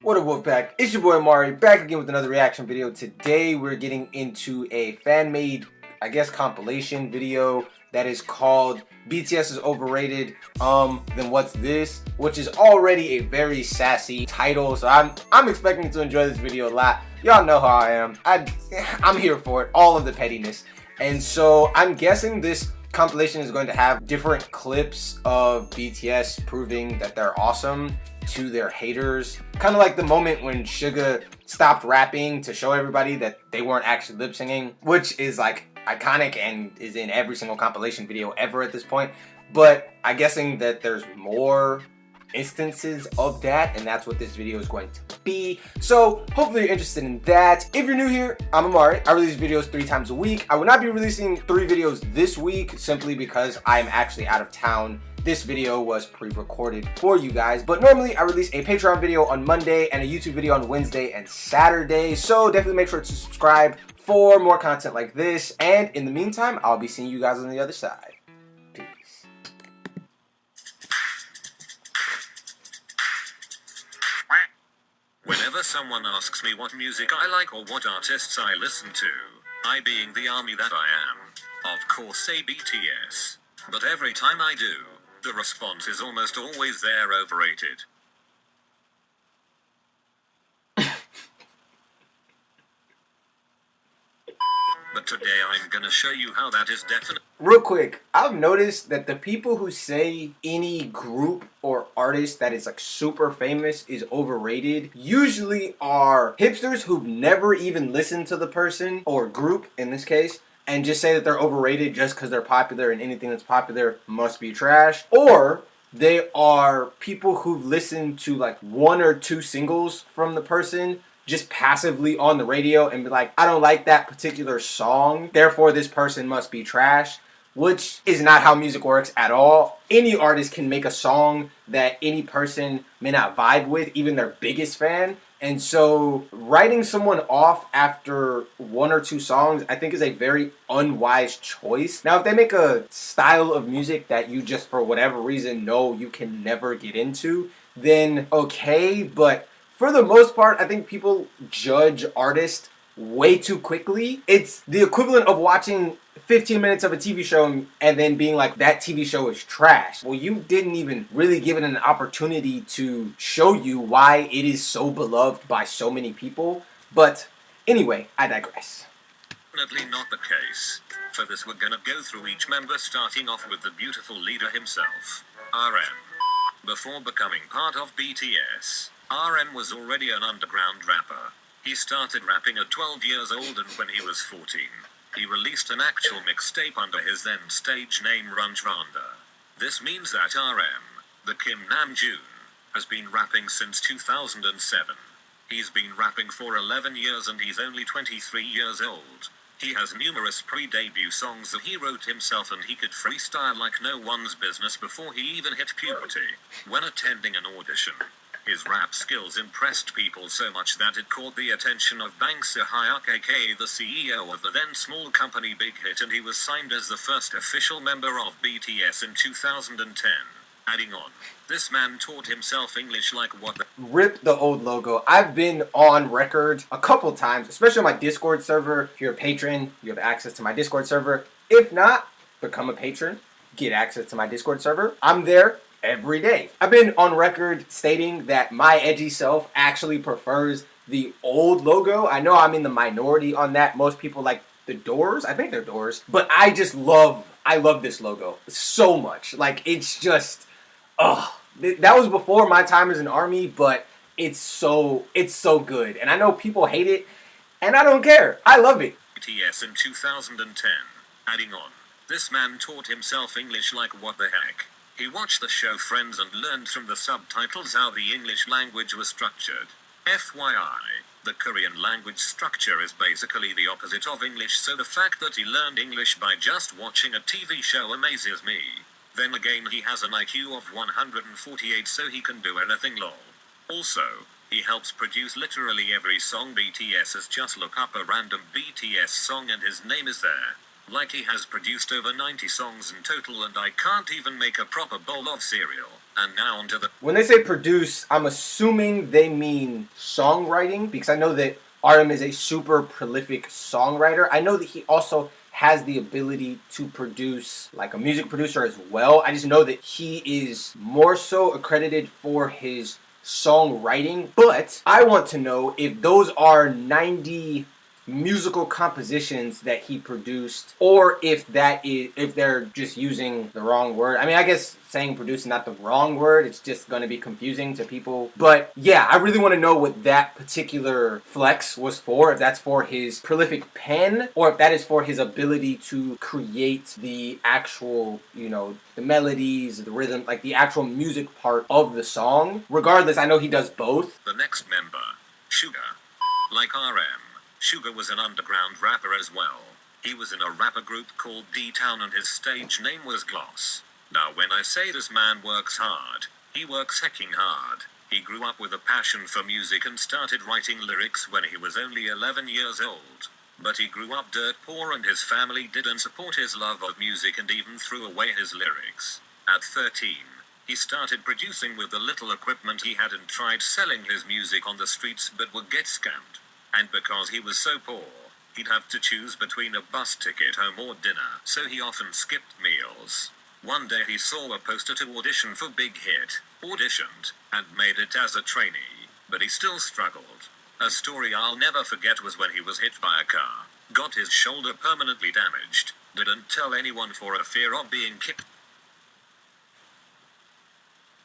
What up, Wolfpack? It's your boy Mari, back again with another reaction video. Today we're getting into a fan-made, I guess, compilation video that is called BTS is Overrated, Then What's This? Which is already a very sassy title, so I'm expecting to enjoy this video a lot. Y'all know how I am. I'm here for it, all of the pettiness. And so I'm guessing this compilation is going to have different clips of BTS proving that they're awesome to their haters. Kind of like the moment when Suga stopped rapping to show everybody that they weren't actually lip singing, which is like iconic and is in every single compilation video ever at this point. But I'm guessing that there's more instances of that, and that's what this video is going to be. So hopefully you're interested in that. If you're new here, I'm Amari. I release videos 3 times a week. I will not be releasing 3 videos this week simply because I'm actually out of town. This video was pre-recorded for you guys, but normally I release a Patreon video on Monday and a YouTube video on Wednesday and Saturday, so definitely make sure to subscribe for more content like this, and in the meantime, I'll be seeing you guys on the other side. Peace. Whenever someone asks me what music I like or what artists I listen to, I, being the army that I am, of course say BTS. But every time I do, the response is almost always they're overrated. But today I'm gonna show you how that is definitely. Real quick, I've noticed that the people who say any group or artist that is like super famous is overrated usually are hipsters who've never even listened to the person or group in this case, and just say that they're overrated just because they're popular and anything that's popular must be trash. Or they are people who've listened to like 1 or 2 singles from the person just passively on the radio and be like, I don't like that particular song, therefore this person must be trash, which is not how music works at all. Any artist can make a song that any person may not vibe with, even their biggest fan. And so writing someone off after 1 or 2 songs, I think, is a very unwise choice. Now, if they make a style of music that you just for whatever reason know you can never get into, then okay, but for the most part, I think people judge artists way too quickly. It's the equivalent of watching 15 minutes of a TV show and then being like, that TV show is trash. Well, you didn't even really give it an opportunity to show you why it is so beloved by so many people. But anyway, I digress. Definitely not the case. For this, we're gonna go through each member, starting off with the beautiful leader himself, RM. Before becoming part of BTS, RM was already an underground rapper. He started rapping at 12 years old, and when he was 14, he released an actual mixtape under his then stage name Runtranda. This means that RM, the Kim Namjoon, has been rapping since 2007. He's been rapping for 11 years and he's only 23 years old. He has numerous pre-debut songs that he wrote himself, and he could freestyle like no one's business before he even hit puberty. When attending an audition, his rap skills impressed people so much that it caught the attention of Bang Si-hyuk, aka the CEO of the then small company Big Hit, and he was signed as the first official member of BTS in 2010. Adding on, this man taught himself English like what the... Rip the old logo. I've been on record a couple times, especially on my Discord server. If you're a patron, you have access to my Discord server. If not, become a patron, get access to my Discord server. I'm there every day. I've been on record stating that my edgy self actually prefers the old logo. I know I'm in the minority on that. Most people like the Doors. I think they're Doors. But I love this logo so much. Like, it's just, that was before my time as an army, but it's so good. And I know people hate it, and I don't care. I love it. BTS in 2010. Adding on, this man taught himself English like what the heck. He watched the show Friends and learned from the subtitles how the English language was structured. FYI, the Korean language structure is basically the opposite of English, so the fact that he learned English by just watching a TV show amazes me. Then again, he has an IQ of 148, so he can do anything, lol. Also, he helps produce literally every song BTS has. Just look up a random BTS song and his name is there. Like, he has produced over 90 songs in total, and I can't even make a proper bowl of cereal. And now on to the... When they say produce, I'm assuming they mean songwriting, because I know that RM is a super prolific songwriter. I know that he also has the ability to produce, like a music producer as well. I just know that he is more so accredited for his songwriting. But I want to know if those are 90 musical compositions that he produced, or if they're just using the wrong word. I mean, I guess saying produce is not the wrong word, it's just going to be confusing to people. But yeah, I really want to know what that particular flex was for, if that's for his prolific pen, or if that is for his ability to create the actual, the melodies, the rhythm, like the actual music part of the song. Regardless, I know he does both. The next member, Suga. Like RM, Suga was an underground rapper as well. He was in a rapper group called D-Town and his stage name was Gloss. Now when I say this man works hard, he works hecking hard. He grew up with a passion for music and started writing lyrics when he was only 11 years old. But he grew up dirt poor and his family didn't support his love of music and even threw away his lyrics. At 13, he started producing with the little equipment he had and tried selling his music on the streets but would get scammed. And because he was so poor, he'd have to choose between a bus ticket home or dinner, so he often skipped meals. One day he saw a poster to audition for Big Hit, auditioned, and made it as a trainee, but he still struggled. A story I'll never forget was when he was hit by a car, got his shoulder permanently damaged, didn't tell anyone for a fear of being kicked.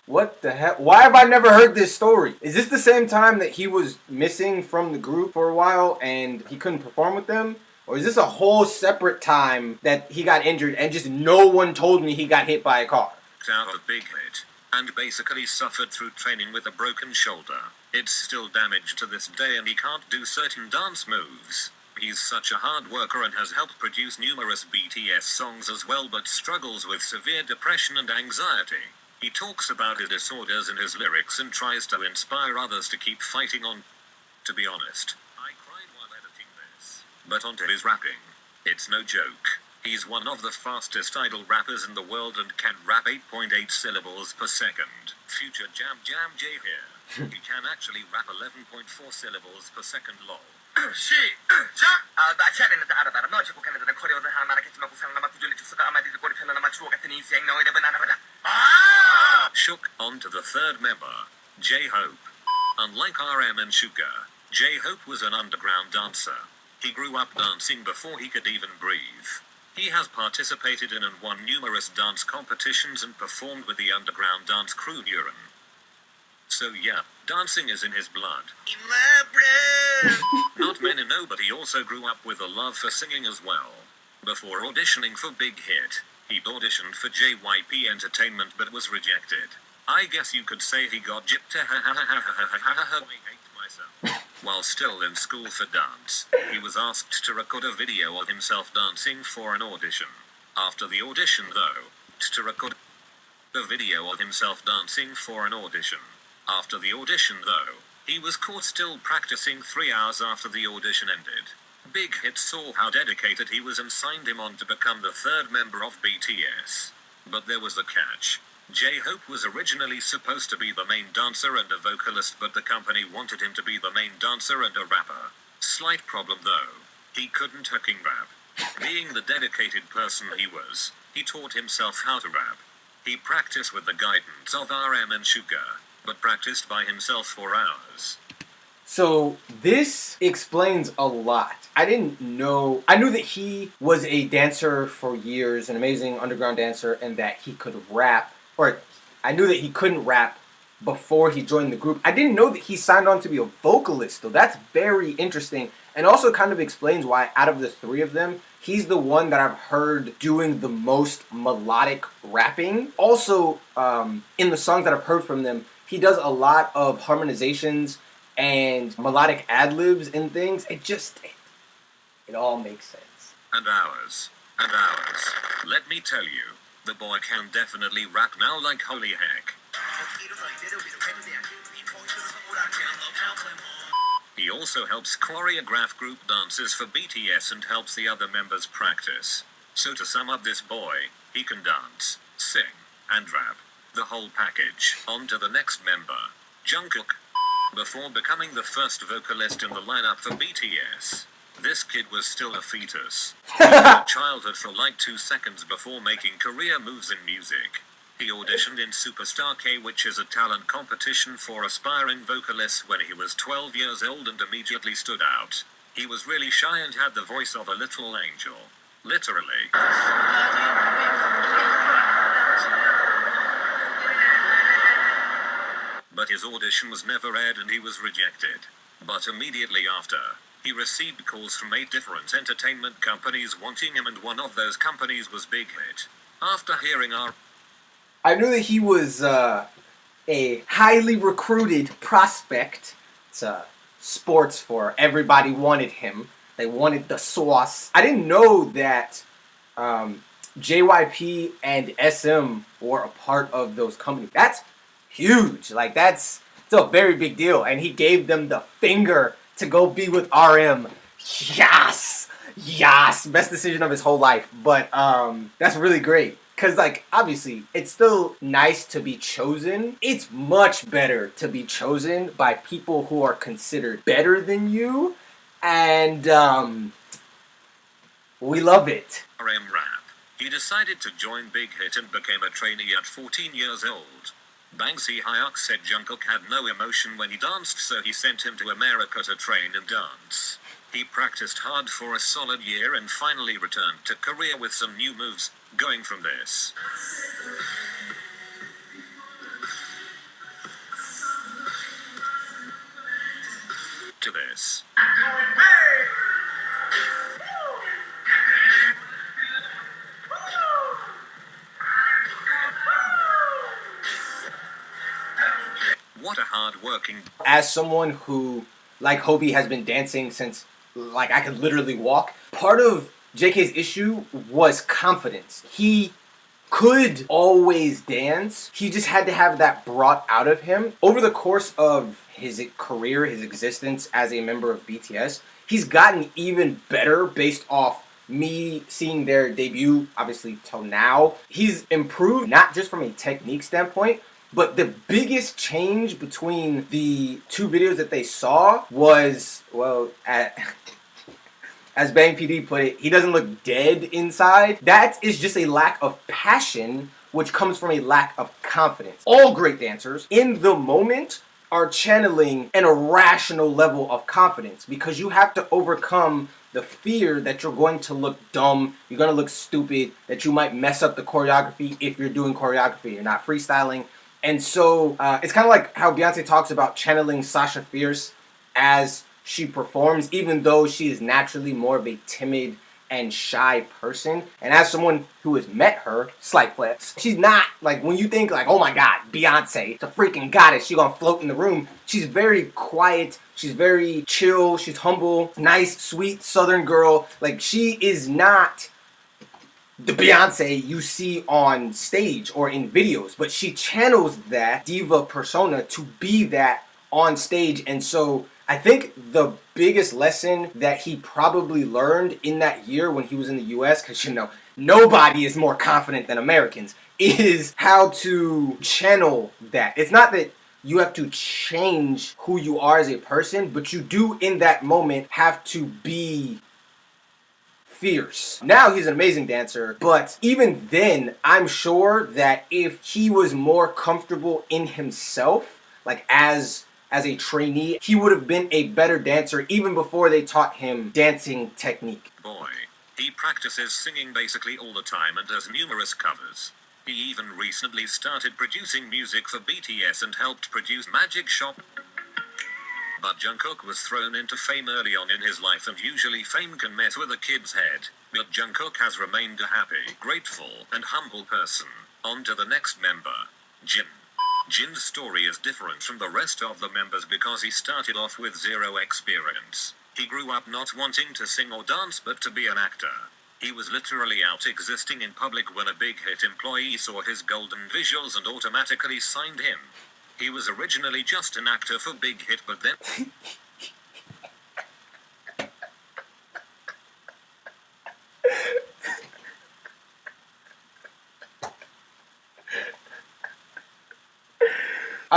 What the heck? Why have I never heard this story? Is this the same time that he was missing from the group for a while and he couldn't perform with them? Or is this a whole separate time that he got injured and just no one told me he got hit by a car? Out of Big Hit, and basically suffered through training with a broken shoulder. It's still damaged to this day and he can't do certain dance moves. He's such a hard worker and has helped produce numerous BTS songs as well, but struggles with severe depression and anxiety. He talks about his disorders in his lyrics and tries to inspire others to keep fighting on. To be honest, I cried while editing this. But onto his rapping. It's no joke. He's one of the fastest idol rappers in the world and can rap 8.8 syllables per second. Future Jam J here. He can actually rap 11.4 syllables per second lol. 시작! 마치 않는 알아봐라. 너 자꾸 가는 데는 커리어를 하나 말하겠지만 구상나마 구조리 주스가 아마디도 꼬리 편안하마 주워 같은 인생 너의 랩은 하나마다. Shook on to the third member, J-Hope. Unlike RM and Suga, J-Hope was an underground dancer. He grew up dancing before he could even breathe. He has participated in and won numerous dance competitions and performed with the underground dance crew Urine. So yeah, dancing is in his blood. In my blood! Not many know, but he also grew up with a love for singing as well. Before auditioning for Big Hit, he'd auditioned for JYP Entertainment but was rejected. I guess you could say he got gypped. I hate myself. While still in school for dance, he was asked to record a video of himself dancing for an audition. After the audition though, to record a video of himself dancing for an audition. After the audition though, he was caught still practicing 3 hours after the audition ended. Big Hit saw how dedicated he was and signed him on to become the third member of BTS. But there was a catch. J-Hope was originally supposed to be the main dancer and a vocalist, but the company wanted him to be the main dancer and a rapper. Slight problem though, he couldn't hooking rap. Being the dedicated person he was, he taught himself how to rap. He practiced with the guidance of RM and Suga, but practiced by himself for hours. So this explains a lot. I didn't know. I knew that he was a dancer for years, an amazing underground dancer, and that he could rap. Or I knew that he couldn't rap before he joined the group. I didn't know that he signed on to be a vocalist, though. That's very interesting. And also kind of explains why out of the three of them, he's the one that I've heard doing the most melodic rapping. Also, in the songs that I've heard from them, he does a lot of harmonizations and melodic ad-libs and things. It all makes sense. And hours. And hours. Let me tell you, the boy can definitely rap now like holy heck. He also helps choreograph group dances for BTS and helps the other members practice. So to sum up, this boy, he can dance, sing, and rap. The whole package. On to the next member, Jungkook. Before becoming the first vocalist in the lineup for BTS, this kid was still a fetus. He had a childhood for like 2 seconds before making career moves in music. He auditioned in Superstar K, which is a talent competition for aspiring vocalists, when he was 12 years old and immediately stood out. He was really shy and had the voice of a little angel. Literally. But his audition was never aired and he was rejected. But immediately after, he received calls from 8 different entertainment companies wanting him, and one of those companies was Big Hit. After hearing our... I knew that he was a highly recruited prospect. It's sports for everybody wanted him. They wanted the sauce. I didn't know that JYP and SM were a part of those companies. That's huge. Like, it's a very big deal. And he gave them the finger to go be with RM. Yes! Yes! Best decision of his whole life. But that's really great. Because, like, obviously, it's still nice to be chosen. It's much better to be chosen by people who are considered better than you. And we love it. RM rap. He decided to join Big Hit and became a trainee at 14 years old. Bang Si-hyuk said Jungkook had no emotion when he danced, so he sent him to America to train and dance. He practiced hard for a solid year and finally returned to Korea with some new moves, going from this to this. What a hard-working... As someone who, like Hobie, has been dancing since, like, I could literally walk, part of JK's issue was confidence. He could always dance. He just had to have that brought out of him. Over the course of his career, his existence as a member of BTS, he's gotten even better based off me seeing their debut, obviously, till now. He's improved, not just from a technique standpoint, but the biggest change between the 2 videos that they saw was, well, as Bang PD put it, he doesn't look dead inside. That is just a lack of passion, which comes from a lack of confidence. All great dancers, in the moment, are channeling an irrational level of confidence, because you have to overcome the fear that you're going to look dumb, you're going to look stupid, that you might mess up the choreography if you're doing choreography, you're not freestyling. And so it's kind of like how Beyonce talks about channeling Sasha Fierce as she performs, even though she is naturally more of a timid and shy person. And as someone who has met her, slight flex, she's not, like, when you think, like, oh my god, Beyonce, it's a freaking goddess, she's gonna float in the room. She's very quiet, she's very chill, she's humble, nice, sweet Southern girl. Like, she is not the Beyonce you see on stage or in videos, but she channels that diva persona to be that on stage. And so I think the biggest lesson that he probably learned in that year when he was in the US, because, you know, nobody is more confident than Americans, is how to channel that. It's not that you have to change who you are as a person, but you do in that moment have to be fierce. Now he's an amazing dancer, but even then, I'm sure that if he was more comfortable in himself, like as a trainee, he would have been a better dancer even before they taught him dancing technique. Boy, he practices singing basically all the time and has numerous covers. He even recently started producing music for BTS and helped produce Magic Shop. But Jungkook was thrown into fame early on in his life, and usually fame can mess with a kid's head. But Jungkook has remained a happy, grateful, and humble person. On to the next member, Jin. Jin's story is different from the rest of the members because he started off with zero experience. He grew up not wanting to sing or dance but to be an actor. He was literally out existing in public when a Big Hit employee saw his golden visuals and automatically signed him. He was originally just an actor for Big Hit, but then...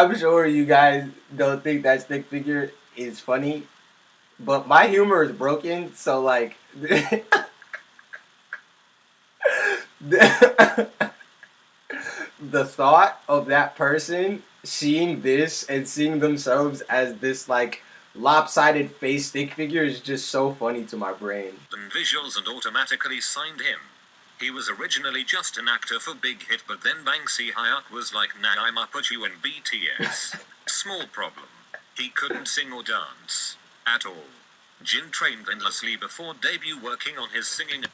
I'm sure you guys don't think that stick figure is funny, but my humor is broken, so like the, the thought of that person seeing this and seeing themselves as this like lopsided face stick figure is just so funny to my brain. And visuals and automatically signed him. He was originally just an actor for Big Hit, but then Bang Si-hyuk was like, nah, I'ma put you in BTS. Small problem. He couldn't sing or dance. At all. Jin trained endlessly before debut working on his singing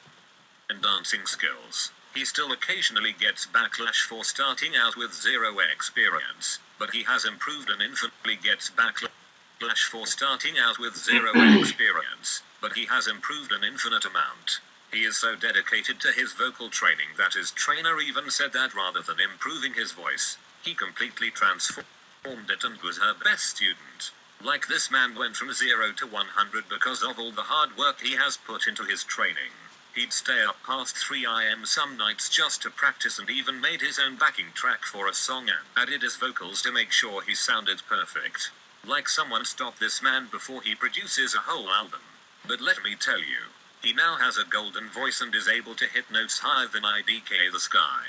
and dancing skills. He still occasionally gets backlash for starting out with zero experience, but he has improved and infinitely gets backlash for starting out with zero experience, but he has improved an infinite amount. He is so dedicated to his vocal training that his trainer even said that rather than improving his voice, he completely transformed it and was her best student. Like, this man went from 0 to 100 because of all the hard work he has put into his training. He'd stay up past 3 AM some nights just to practice, and even made his own backing track for a song and added his vocals to make sure he sounded perfect. Like, someone stop this man before he produces a whole album. But let me tell you, he now has a golden voice and is able to hit notes higher than IDK the Sky.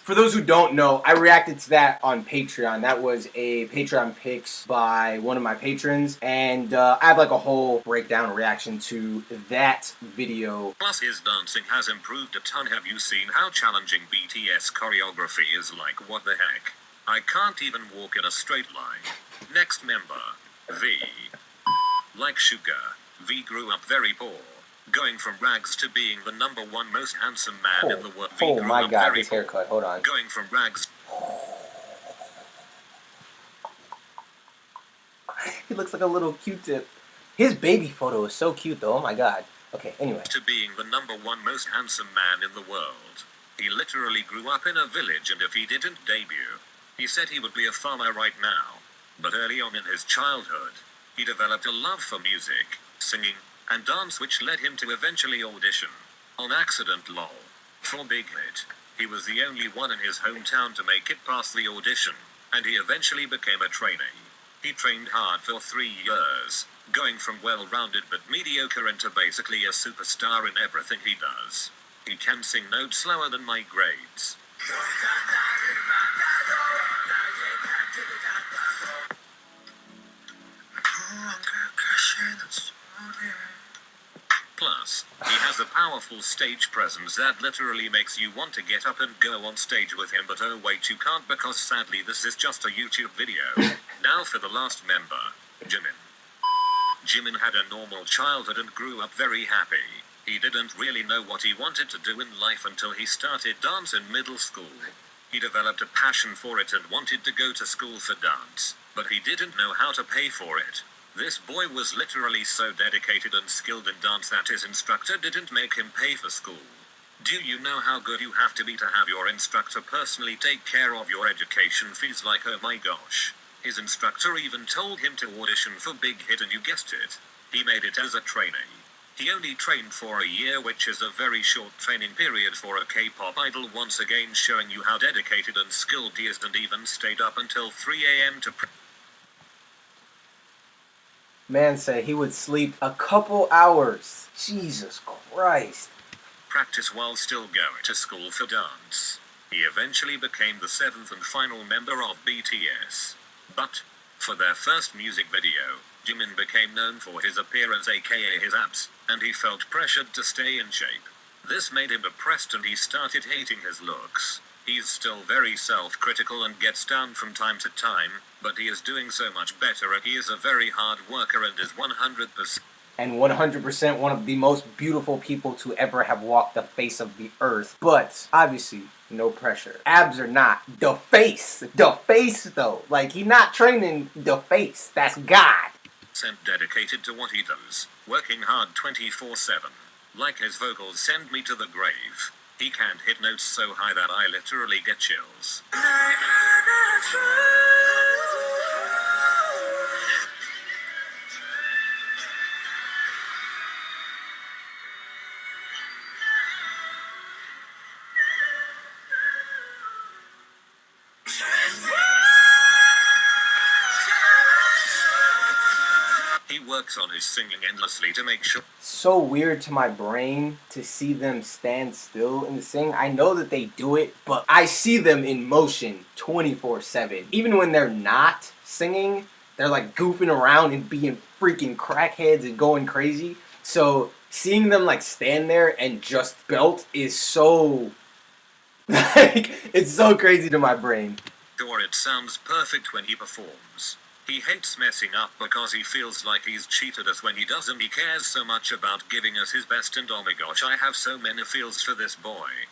For those who don't know, I reacted to that on Patreon. That was a Patreon picks by one of my patrons, and I have like a whole breakdown reaction to that video. Plus, his dancing has improved a ton. Have you seen how challenging BTS choreography is? Like, what the heck? I can't even walk in a straight line. Next member, V. Like Suga, V grew up very poor, going from rags to being the #1 most handsome man in the world. Oh my god, his haircut, hold on. Going from rags. He looks like a little Q-tip. His baby photo is so cute though, oh my god. Okay, anyway. To being the #1 most handsome man in the world. He literally grew up in a village, and if he didn't debut, he said he would be a farmer right now. But early on in his childhood, he developed a love for music, singing, and dance, which led him to eventually audition, on accident lol, for Big Hit. He was the only one in his hometown to make it past the audition, and he eventually became a trainee. He trained hard for 3 years, going from well-rounded but mediocre into basically a superstar in everything he does. He can sing notes slower than my grades. Plus, he has a powerful stage presence that literally makes you want to get up and go on stage with him, but oh wait, you can't, because sadly this is just a YouTube video. Now for the last member, Jimin. Jimin had a normal childhood and grew up very happy. He didn't really know what he wanted to do in life until he started dance in middle school. He developed a passion for it and wanted to go to school for dance, but he didn't know how to pay for it. This boy was literally so dedicated and skilled in dance that his instructor didn't make him pay for school. Do you know how good you have to be to have your instructor personally take care of your education fees? Like, oh my gosh. His instructor even told him to audition for Big Hit, and you guessed it, he made it as a trainee. He only trained for a year, which is a very short training period for a K-pop idol, once again showing you how dedicated and skilled he is, and even stayed up until 3 AM to Man said he would sleep a couple hours. Jesus Christ. practice while still going to school for dance. He eventually became the 7th and final member of BTS. But, for their first music video, Jimin became known for his appearance, aka his abs, and he felt pressured to stay in shape. This made him depressed and he started hating his looks. He's still very self-critical and gets down from time to time, but he is doing so much better, and he is a very hard worker and is 100%. And 100% one of the most beautiful people to ever have walked the face of the earth. But, obviously, no pressure. Abs are not the face. The face, though. Like, he not training the face. That's God. Dedicated to what he does, working hard 24/7. Like his vocals Send Me to the Grave. He can hit notes so high that I literally get chills. He works on his singing endlessly to make sure. So weird to my brain to see them stand still and sing. I know that they do it, but I see them in motion 24/7. Even when they're not singing, they're like goofing around and being freaking crackheads and going crazy. So seeing them like stand there and just belt is so like it's so crazy to my brain. Sure, it sounds perfect when he performs. He hates messing up because he feels like he's cheated us when he doesn't. He cares so much about giving us his best, and oh my gosh, I have so many feels for this boy.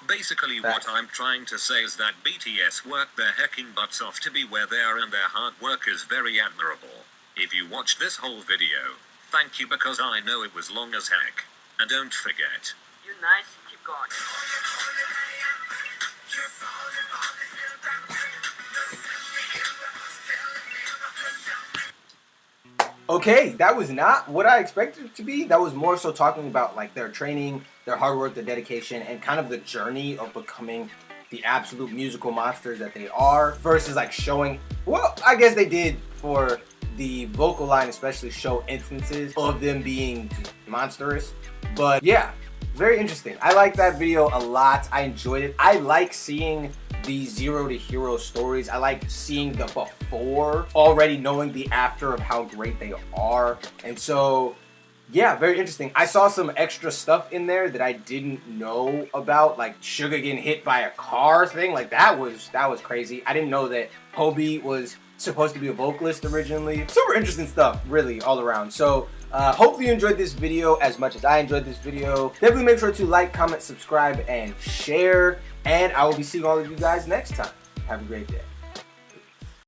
Basically, what I'm trying to say is that BTS work their hecking butts off to be where they are, and their hard work is very admirable. If you watched this whole video, thank you, because I know it was long as heck. And don't forget. You nice, keep going. Okay, that was not what I expected it to be. That was more so talking about like their training, their hard work, their dedication, and kind of the journey of becoming the absolute musical monsters that they are, versus like showing, well, I guess they did for the vocal line especially, show instances of them being monstrous. But yeah, very interesting. I like that video a lot. I enjoyed it. I like seeing the zero to hero stories. I like seeing the before, already knowing the after of how great they are. And so yeah, very interesting. I saw some extra stuff in there that I didn't know about, like Suga getting hit by a car thing. Like that was crazy. I didn't know that Hobi was supposed to be a vocalist originally. Super interesting stuff, really, all around. So hopefully you enjoyed this video as much as I enjoyed this video. Definitely make sure to like, comment, subscribe, and share. And I will be seeing all of you guys next time. Have a great day.